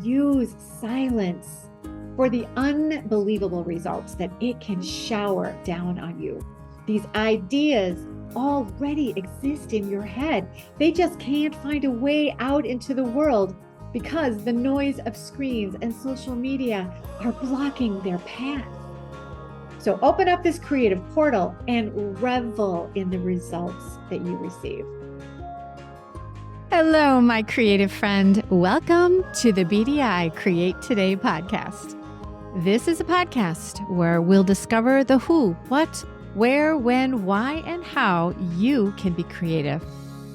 Use silence for the unbelievable results that it can shower down on you. These ideas already exist in your head. They just can't find a way out into the world because the noise of screens and social media are blocking their path. So open up this creative portal and revel in the results that you receive. Hello, my creative friend. Welcome to the BDI Create.today podcast. This is a podcast where we'll discover the who, what, where, when, why, and how you can be creative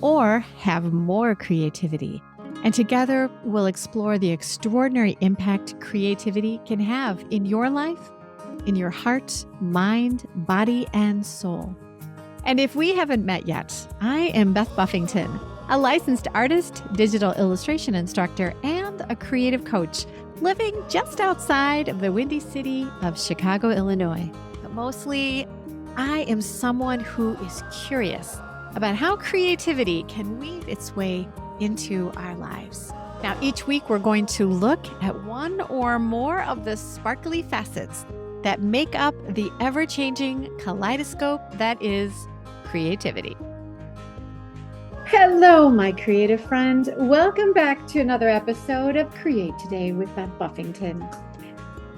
or have more creativity. And together, we'll explore the extraordinary impact creativity can have in your life, in your heart, mind, body, and soul. And if we haven't met yet, I am Beth Buffington, a licensed artist, digital illustration instructor, and a creative coach living just outside of the windy city of Chicago, Illinois. But mostly, I am someone who is curious about how creativity can weave its way into our lives. Now, each week we're going to look at one or more of the sparkly facets that make up the ever-changing kaleidoscope that is creativity. Hello, my creative friend. Welcome back to another episode of Create Today with Beth Buffington.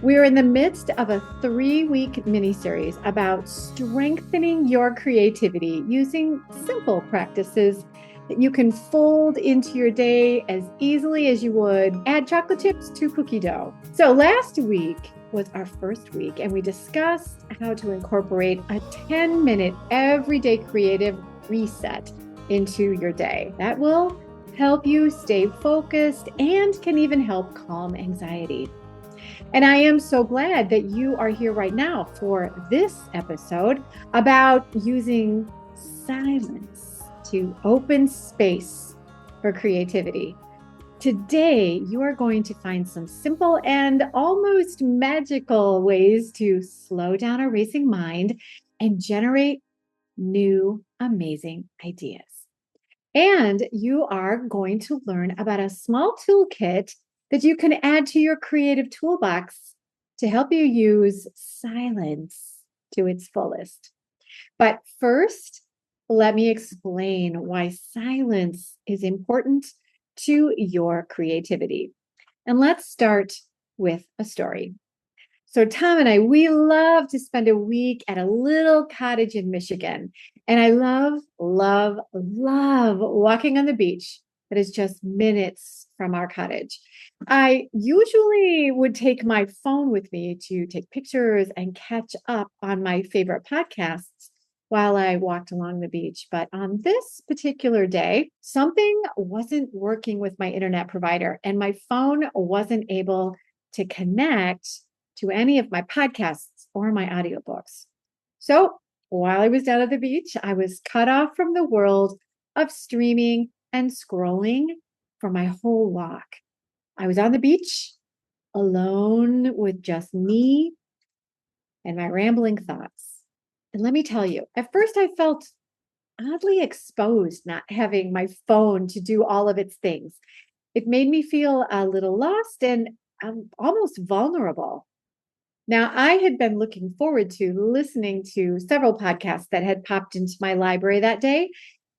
We're in the midst of a 3-week mini-series about strengthening your creativity using simple practices that you can fold into your day as easily as you would add chocolate chips to cookie dough. So last week was our first week, and we discussed how to incorporate a 10-minute everyday creative reset into your day. That will help you stay focused and can even help calm anxiety. And I am so glad that you are here right now for this episode about using silence to open space for creativity. Today, you are going to find some simple and almost magical ways to slow down a racing mind and generate new, amazing ideas. And you are going to learn about a small toolkit that you can add to your creative toolbox to help you use silence to its fullest. But first, let me explain why silence is important to your creativity. And let's start with a story. So Tom and I, we love to spend a week at a little cottage in Michigan. And I love walking on the beach that is just minutes from our cottage. I usually would take my phone with me to take pictures and catch up on my favorite podcasts while I walked along the beach. But on this particular day, something wasn't working with my internet provider, and my phone wasn't able to connect to any of my podcasts or my audiobooks. So while I was down at the beach, I was cut off from the world of streaming and scrolling for my whole walk. I was on the beach alone with just me and my rambling thoughts. And let me tell you, at first I felt oddly exposed not having my phone to do all of its things. It made me feel a little lost and almost vulnerable. Now, I had been looking forward to listening to several podcasts that had popped into my library that day,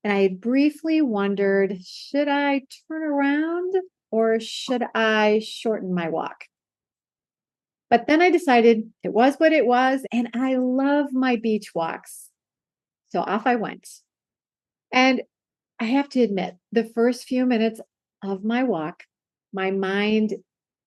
and I had briefly wondered, should I turn around or should I shorten my walk? But then I decided it was what it was, and I love my beach walks. So off I went. And I have to admit, the first few minutes of my walk, my mind,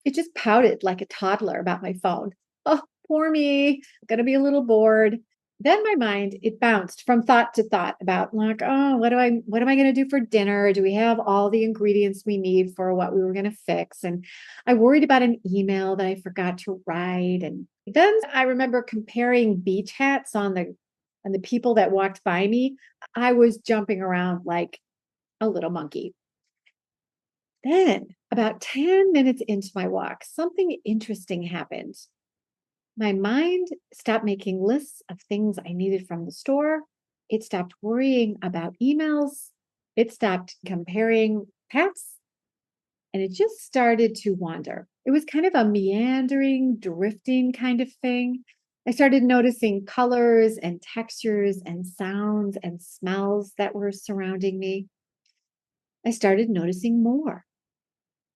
it just pouted like a toddler about my phone. Oh, poor me. I'm going to be a little bored. Then my mind, it bounced from thought to thought about like, oh, what am I going to do for dinner? Do we have all the ingredients we need for what we were going to fix? And I worried about an email that I forgot to write. And then I remember comparing beach hats on the people that walked by me. I was jumping around like a little monkey. Then, about 10 minutes into my walk, something interesting happened. My mind stopped making lists of things I needed from the store. It stopped worrying about emails. It stopped comparing hats. and it just started to wander. It was kind of a meandering, drifting kind of thing. I started noticing colors and textures and sounds and smells that were surrounding me. I started noticing more,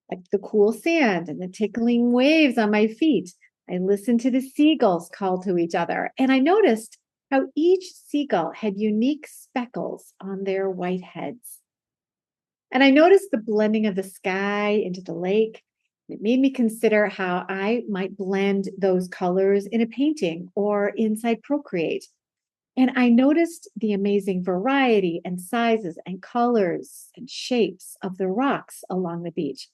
like the cool sand and the tickling waves on my feet. I listened to the seagulls call to each other, and I noticed how each seagull had unique speckles on their white heads. And I noticed the blending of the sky into the lake. It made me consider how I might blend those colors in a painting or inside Procreate. And I noticed the amazing variety and sizes and colors and shapes of the rocks along the beach.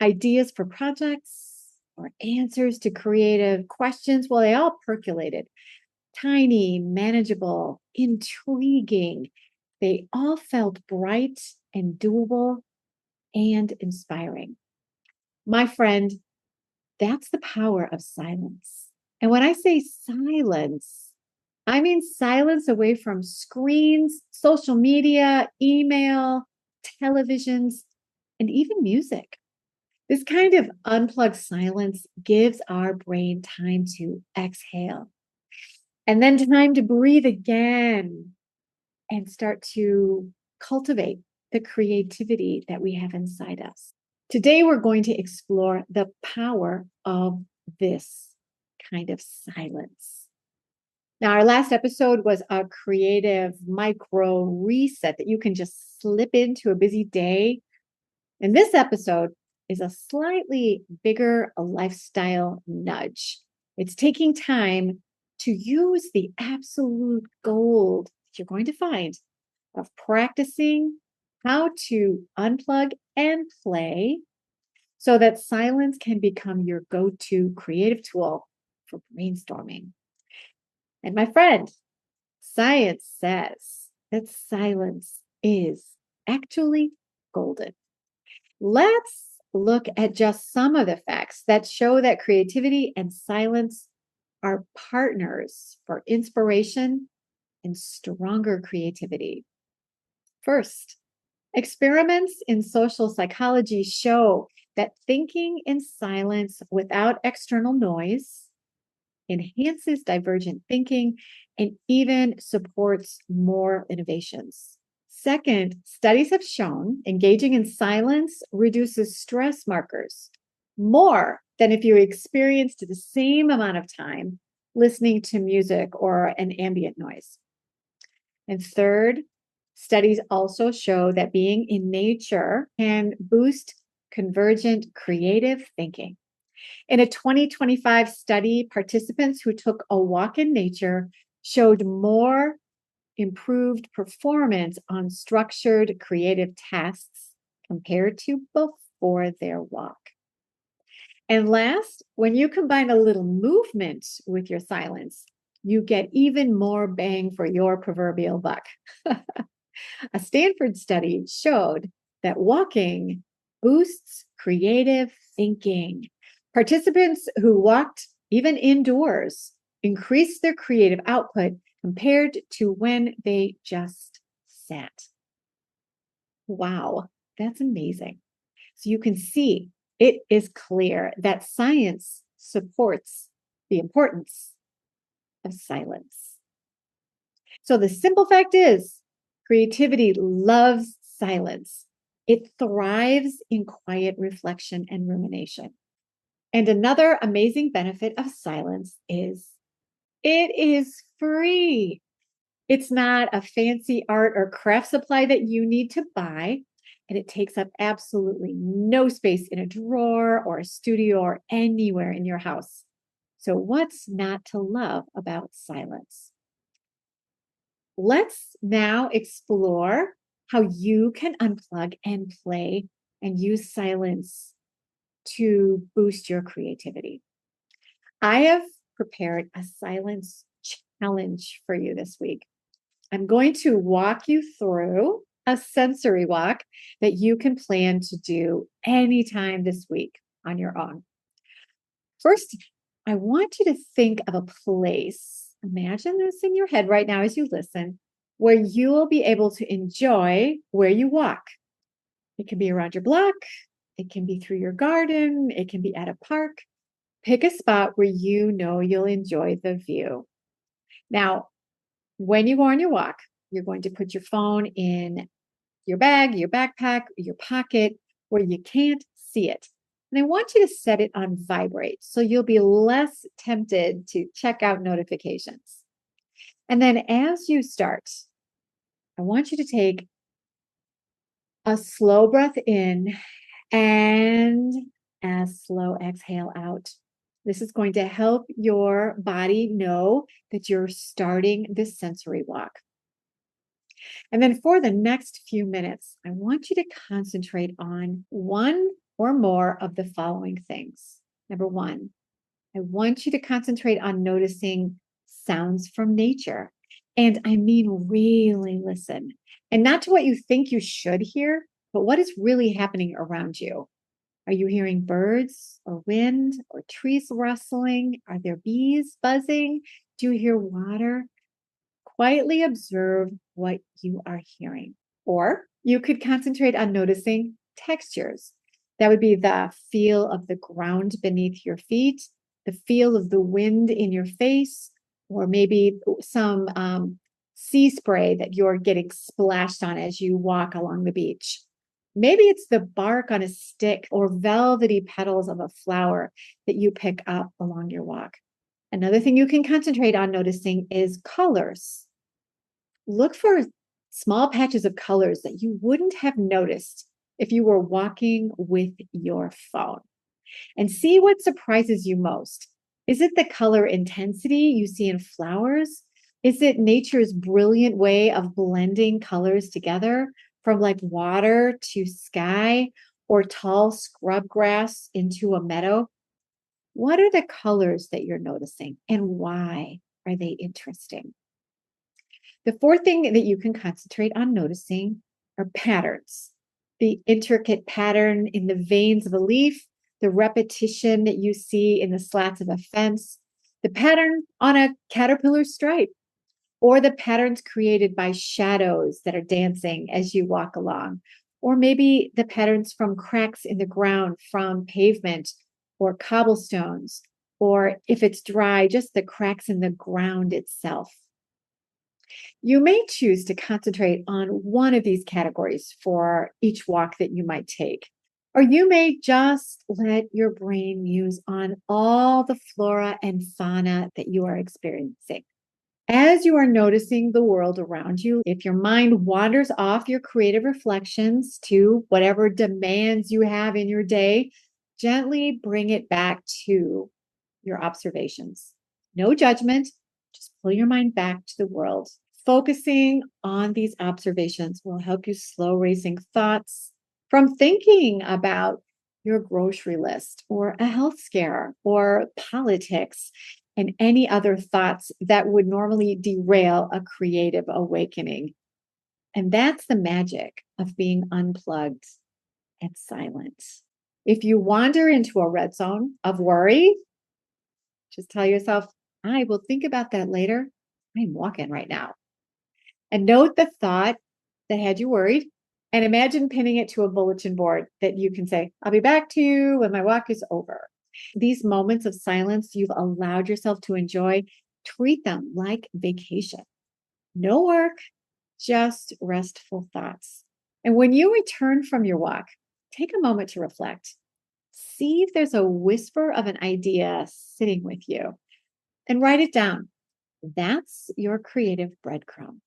Ideas for projects or answers to creative questions, well, they all percolated. Tiny, manageable, intriguing. They all felt bright and doable and inspiring. My friend, that's the power of silence. And when I say silence, I mean silence away from screens, social media, email, televisions, and even music. This kind of unplugged silence gives our brain time to exhale and then time to breathe again and start to cultivate the creativity that we have inside us. Today, we're going to explore the power of this kind of silence. Now, our last episode was a creative micro reset that you can just slip into a busy day. And this episode is a slightly bigger lifestyle nudge. It's taking time to use the absolute gold that you're going to find of practicing how to unplug and play so that silence can become your go-to creative tool for brainstorming. And my friend, science says that silence is actually golden. Let's look at just some of the facts that show that creativity and silence are partners for inspiration and stronger creativity. First, experiments in social psychology show that thinking in silence without external noise enhances divergent thinking and even supports more innovations. Second, studies have shown engaging in silence reduces stress markers more than if you experienced the same amount of time listening to music or an ambient noise. And third, studies also show that being in nature can boost convergent creative thinking. In a 2025 study, participants who took a walk in nature showed more improved performance on structured creative tasks compared to before their walk. And last, when you combine a little movement with your silence, you get even more bang for your proverbial buck. A Stanford study showed that walking boosts creative thinking. Participants who walked even indoors increased their creative output compared to when they just sat. Wow, that's amazing. So you can see it is clear that science supports the importance of silence. So the simple fact is, creativity loves silence. It thrives in quiet reflection and rumination. And another amazing benefit of silence is it is free. It's not a fancy art or craft supply that you need to buy, and it takes up absolutely no space in a drawer or a studio or anywhere in your house. So what's not to love about silence? Let's now explore how you can unplug and play and use silence to boost your creativity. I have prepared a silence challenge for you this week. I'm going to walk you through a sensory walk that you can plan to do anytime this week on your own. First, I want you to think of a place. Imagine this in your head right now as you listen, where you will be able to enjoy where you walk. It can be around your block, It can be through your garden. It can be at a park. Pick a spot where you know you'll enjoy the view. Now, when you go on your walk, you're going to put your phone in your bag, your backpack, your pocket where you can't see it. And I want you to set it on vibrate so you'll be less tempted to check out notifications. And then as you start, I want you to take a slow breath in and a slow exhale out. This is going to help your body know that you're starting this sensory walk. And then for the next few minutes, I want you to concentrate on one or more of the following things. Number one, I want you to concentrate on noticing sounds from nature. And I mean, really listen. And not to what you think you should hear, but what is really happening around you. Are you hearing birds or wind or trees rustling? Are there bees buzzing? Do you hear water? Quietly observe what you are hearing. Or you could concentrate on noticing textures. That would be the feel of the ground beneath your feet, the feel of the wind in your face, or maybe some sea spray that you're getting splashed on as you walk along the beach. Maybe it's the bark on a stick or velvety petals of a flower that you pick up along your walk. Another thing you can concentrate on noticing is colors. Look for small patches of colors that you wouldn't have noticed if you were walking with your phone. And see what surprises you most. Is it the color intensity you see in flowers? Is it nature's brilliant way of blending colors together, from like water to sky or tall scrub grass into a meadow? What are the colors that you're noticing and why are they interesting? The fourth thing that you can concentrate on noticing are patterns. The intricate pattern in the veins of a leaf, the repetition that you see in the slats of a fence, the pattern on a caterpillar stripe, or the patterns created by shadows that are dancing as you walk along, or maybe the patterns from cracks in the ground from pavement or cobblestones, or if it's dry, just the cracks in the ground itself. You may choose to concentrate on one of these categories for each walk that you might take, or you may just let your brain muse on all the flora and fauna that you are experiencing. As you are noticing the world around you, if your mind wanders off your creative reflections to whatever demands you have in your day, gently bring it back to your observations. No judgment, just pull your mind back to the world. Focusing on these observations will help you slow racing thoughts from thinking about your grocery list or a health scare or politics and any other thoughts that would normally derail a creative awakening. And that's the magic of being unplugged and silent. If you wander into a red zone of worry, just tell yourself, I will think about that later. I'm walking right now. And note the thought that had you worried and imagine pinning it to a bulletin board that you can say, I'll be back to you when my walk is over. These moments of silence you've allowed yourself to enjoy, treat them like vacation. No work, just restful thoughts. And when you return from your walk, take a moment to reflect. See if there's a whisper of an idea sitting with you and write it down. That's your creative breadcrumb.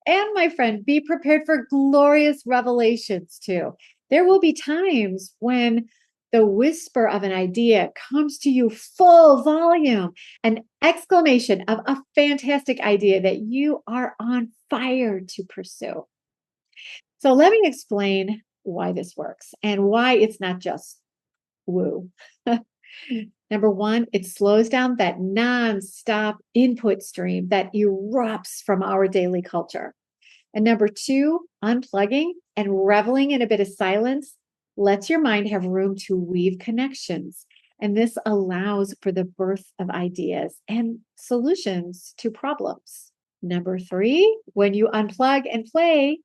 And my friend, be prepared for glorious revelations too. There will be times when the whisper of an idea comes to you full volume, an exclamation of a fantastic idea that you are on fire to pursue. So let me explain why this works and why it's not just woo. Number one, it slows down that nonstop input stream that erupts from our daily culture. And number two, unplugging and reveling in a bit of silence lets your mind have room to weave connections. And this allows for the birth of ideas and solutions to problems. Number three, when you unplug and play,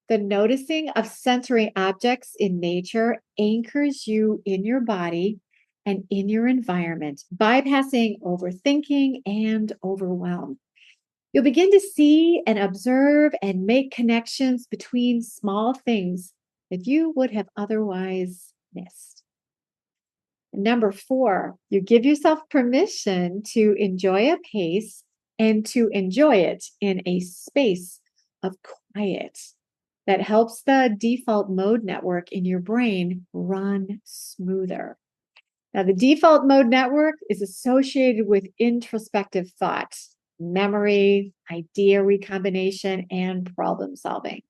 The noticing of sensory objects in nature anchors you in your body and in your environment, bypassing overthinking and overwhelm. You'll begin to see and observe and make connections between small things that you would have otherwise missed. Number 4, you give yourself permission to enjoy a pace and to enjoy it in a space of quiet that helps the default mode network in your brain run smoother. Now, the default mode network is associated with introspective thought, memory, idea recombination, and problem solving.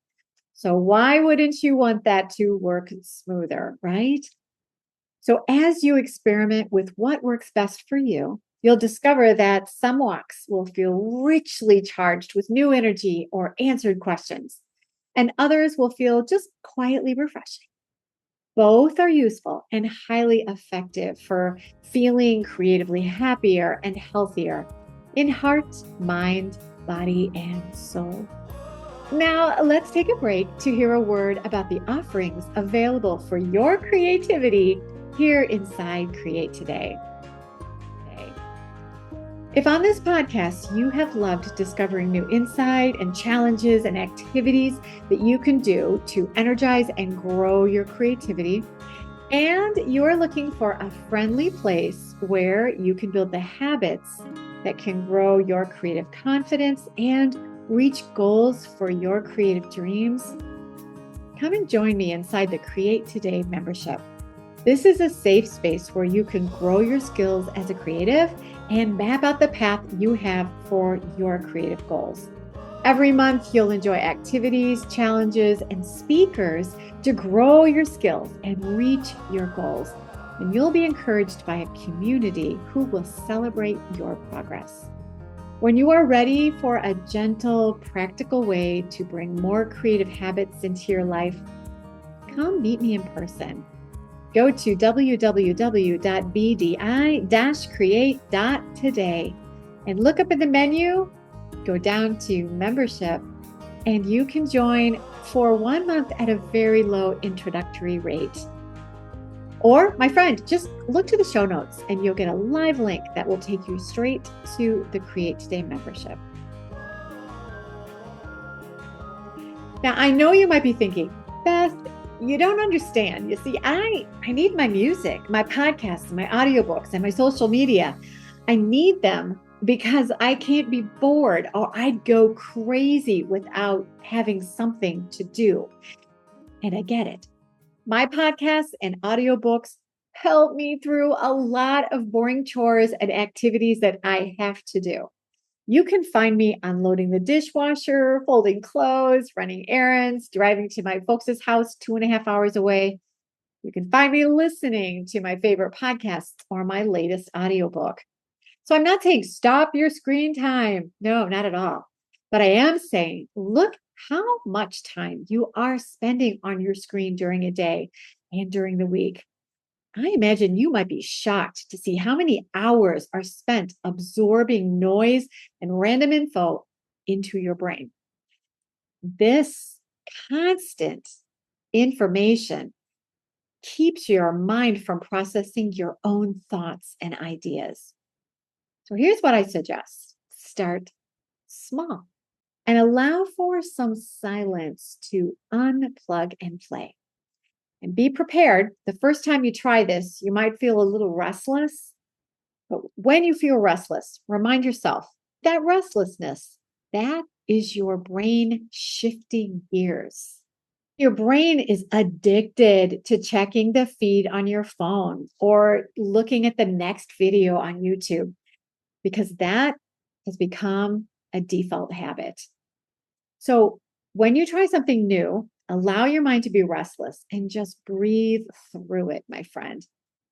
So why wouldn't you want that to work smoother, right? So as you experiment with what works best for you, you'll discover that some walks will feel richly charged with new energy or answered questions, and others will feel just quietly refreshing. Both are useful and highly effective for feeling creatively happier and healthier in heart, mind, body, and soul. Now, let's take a break to hear a word about the offerings available for your creativity here inside Create Today. If on this podcast you have loved discovering new insight and challenges and activities that you can do to energize and grow your creativity, and you are looking for a friendly place where you can build the habits that can grow your creative confidence and reach goals for your creative dreams, come and join me inside the Create Today membership. This is a safe space where you can grow your skills as a creative and map out the path you have for your creative goals. Every month, you'll enjoy activities, challenges, and speakers to grow your skills and reach your goals. And you'll be encouraged by a community who will celebrate your progress. When you are ready for a gentle, practical way to bring more creative habits into your life, come meet me in person. Go to www.bdi-create.today and look up in the menu, go down to membership, and you can join for 1 month at a very low introductory rate. Or, my friend, just look to the show notes and you'll get a live link that will take you straight to the Create Today membership. Now, I know you might be thinking, Beth, you don't understand. You see, I need my music, my podcasts, my audiobooks, and my social media. I need them because I can't be bored or I'd go crazy without having something to do. And I get it. My podcasts and audiobooks help me through a lot of boring chores and activities that I have to do. You can find me unloading the dishwasher, folding clothes, running errands, driving to my folks' house 2.5 hours away. You can find me listening to my favorite podcasts or my latest audiobook. So I'm not saying stop your screen time. No, not at all. But I am saying, look how much time you are spending on your screen during a day and during the week. I imagine you might be shocked to see how many hours are spent absorbing noise and random info into your brain. This constant information keeps your mind from processing your own thoughts and ideas. So here's what I suggest. Start small and allow for some silence to unplug and play. And be prepared. The first time you try this, you might feel a little restless. But when you feel restless, remind yourself that restlessness, that is your brain shifting gears. Your brain is addicted to checking the feed on your phone or looking at the next video on YouTube because that has become a default habit. So when you try something new, allow your mind to be restless and just breathe through it, my friend.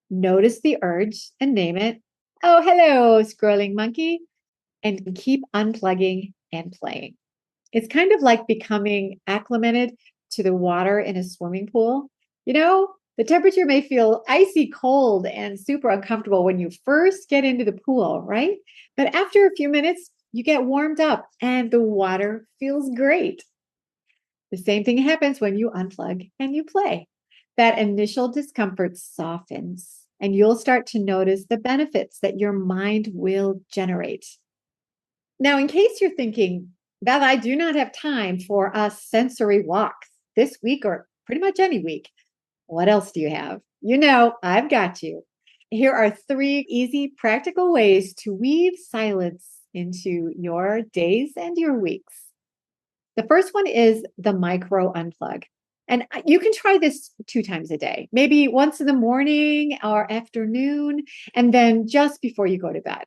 Notice the urge and name it. Oh, hello, scrolling monkey. And keep unplugging and playing. It's kind of like becoming acclimated to the water in a swimming pool. You know, the temperature may feel icy cold and super uncomfortable when you first get into the pool, right? But after a few minutes, you get warmed up and the water feels great. The same thing happens when you unplug and you play. That initial discomfort softens, and you'll start to notice the benefits that your mind will generate. Now, in case you're thinking, Beth, I do not have time for a sensory walk this week or pretty much any week. What else do you have? You know, I've got you. Here are 3 easy, practical ways to weave silence into your days and your weeks. The first one is the micro unplug. And you can try this 2 times a day, maybe once in the morning or afternoon, and then just before you go to bed.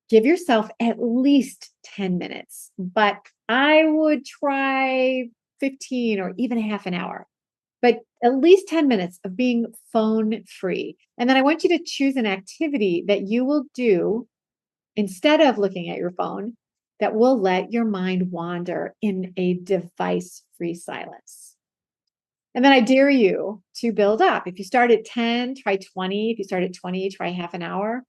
Give yourself at least 10 minutes, but I would try 15 or even half an hour, but at least 10 minutes of being phone free. And then I want you to choose an activity that you will do instead of looking at your phone that will let your mind wander in a device free silence. And then I dare you to build up. If you start at 10, try 20. If you start at 20, try half an hour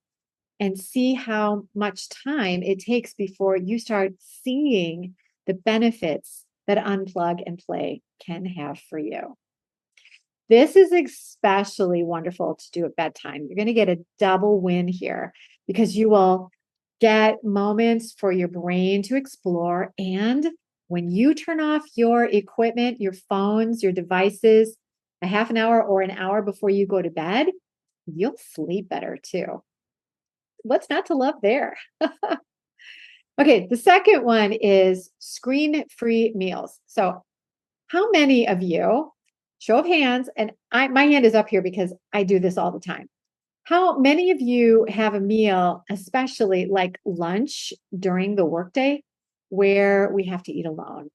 and see how much time it takes before you start seeing the benefits that unplug and play can have for you. This is especially wonderful to do at bedtime. You're going to get a double win here because you will get moments for your brain to explore. And when you turn off your equipment, your phones, your devices, a half an hour or an hour before you go to bed, you'll sleep better too. What's not to love there? Okay, the second one is screen-free meals. So how many of you, show of hands, and my hand is up here because I do this all the time. How many of you have a meal, especially like lunch during the workday, where we have to eat alone?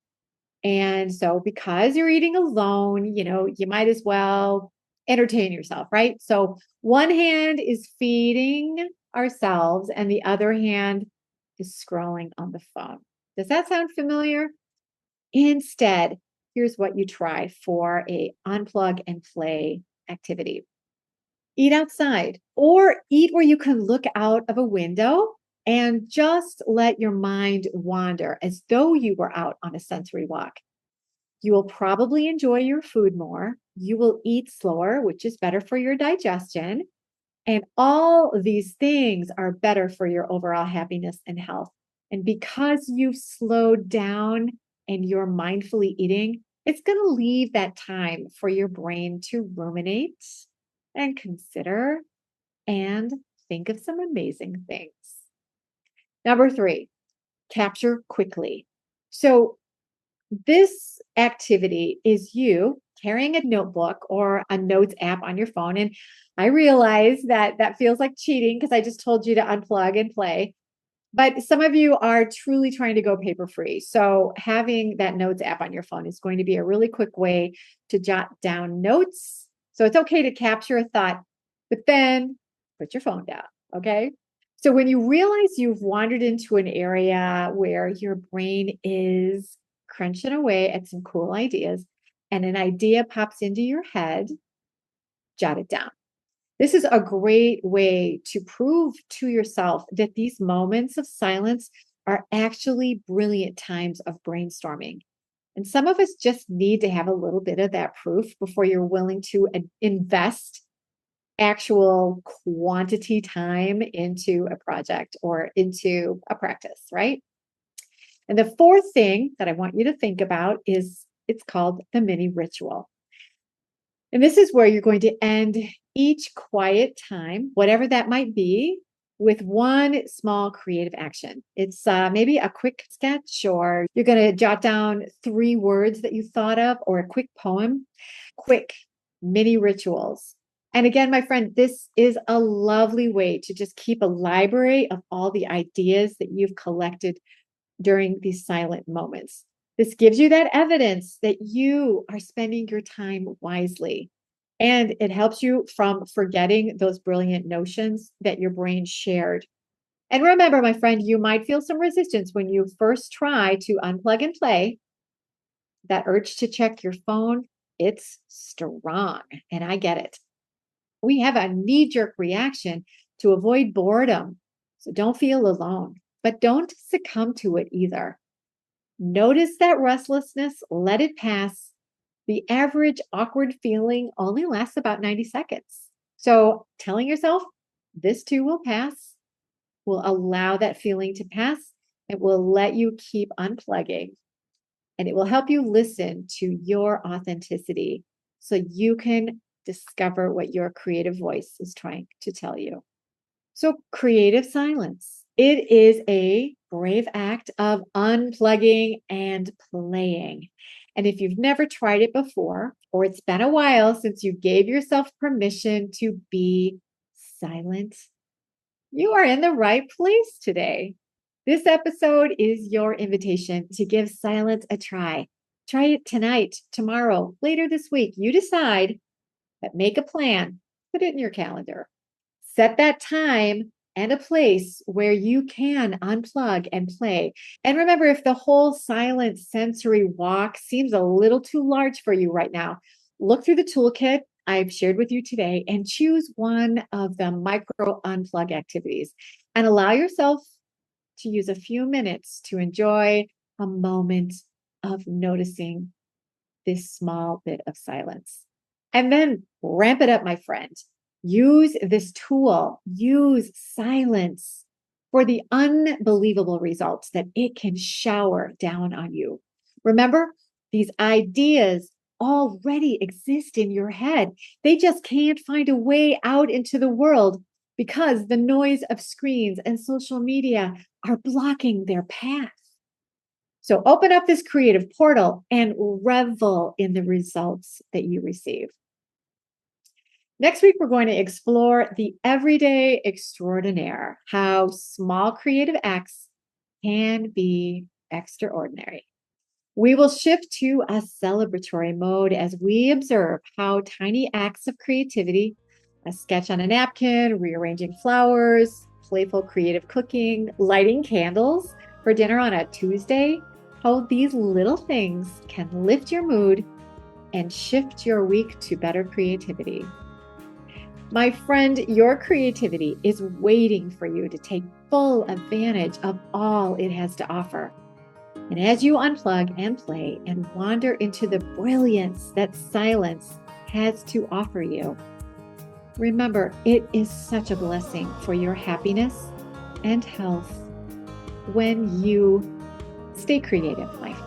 And so because you're eating alone, you might as well entertain yourself, right? So one hand is feeding ourselves and the other hand is scrolling on the phone. Does that sound familiar? Instead, here's what you try for a unplug and play activity. Eat outside or eat where you can look out of a window and just let your mind wander as though you were out on a sensory walk. You will probably enjoy your food more. You will eat slower, which is better for your digestion. And all of these things are better for your overall happiness and health. And because you've slowed down and you're mindfully eating, it's going to leave that time for your brain to ruminate and consider and think of some amazing things. Number 3, capture quickly. So this activity is you carrying a notebook or a notes app on your phone. And I realize that feels like cheating because I just told you to unplug and play. But some of you are truly trying to go paper free. So having that notes app on your phone is going to be a really quick way to jot down notes. So it's okay to capture a thought, but then put your phone down. Okay. So when you realize you've wandered into an area where your brain is crunching away at some cool ideas and an idea pops into your head, jot it down. This is a great way to prove to yourself that these moments of silence are actually brilliant times of brainstorming. And some of us just need to have a little bit of that proof before you're willing to invest actual quantity time into a project or into a practice, right? And the fourth thing that I want you to think about is it's called the mini ritual. And this is where you're going to end each quiet time, whatever that might be, with one small creative action. It's maybe a quick sketch, or you're going to jot down 3 words that you thought of, or a quick poem. Quick mini rituals. And again, my friend, this is a lovely way to just keep a library of all the ideas that you've collected during these silent moments. This gives you that evidence that you are spending your time wisely. And it helps you from forgetting those brilliant notions that your brain shared. And remember, my friend, you might feel some resistance when you first try to unplug and play. That urge to check your phone, it's strong, and I get it. We have a knee-jerk reaction to avoid boredom. So don't feel alone, but don't succumb to it either. Notice that restlessness, let it pass. The average awkward feeling only lasts about 90 seconds. So telling yourself this too will pass will allow that feeling to pass. It will let you keep unplugging, and it will help you listen to your authenticity so you can discover what your creative voice is trying to tell you. So, creative silence. It is a brave act of unplugging and playing. And if you've never tried it before, or it's been a while since you gave yourself permission to be silent, you are in the right place today. This episode is your invitation to give silence a try. Try it tonight, tomorrow, later this week. You decide, but make a plan. Put it in your calendar. Set that time and a place where you can unplug and play. And remember, if the whole silent sensory walk seems a little too large for you right now, look through the toolkit I've shared with you today and choose one of the micro-unplug activities and allow yourself to use a few minutes to enjoy a moment of noticing this small bit of silence. And then ramp it up, my friend. Use this tool, use silence for the unbelievable results that it can shower down on you. Remember, these ideas already exist in your head. They just can't find a way out into the world because the noise of screens and social media are blocking their path. So open up this creative portal and revel in the results that you receive. Next week, we're going to explore the everyday extraordinaire, how small creative acts can be extraordinary. We will shift to a celebratory mode as we observe how tiny acts of creativity, a sketch on a napkin, rearranging flowers, playful creative cooking, lighting candles for dinner on a Tuesday, how these little things can lift your mood and shift your week to better creativity. My friend, your creativity is waiting for you to take full advantage of all it has to offer. And as you unplug and play and wander into the brilliance that silence has to offer you, remember, it is such a blessing for your happiness and health when you stay creative, my friend.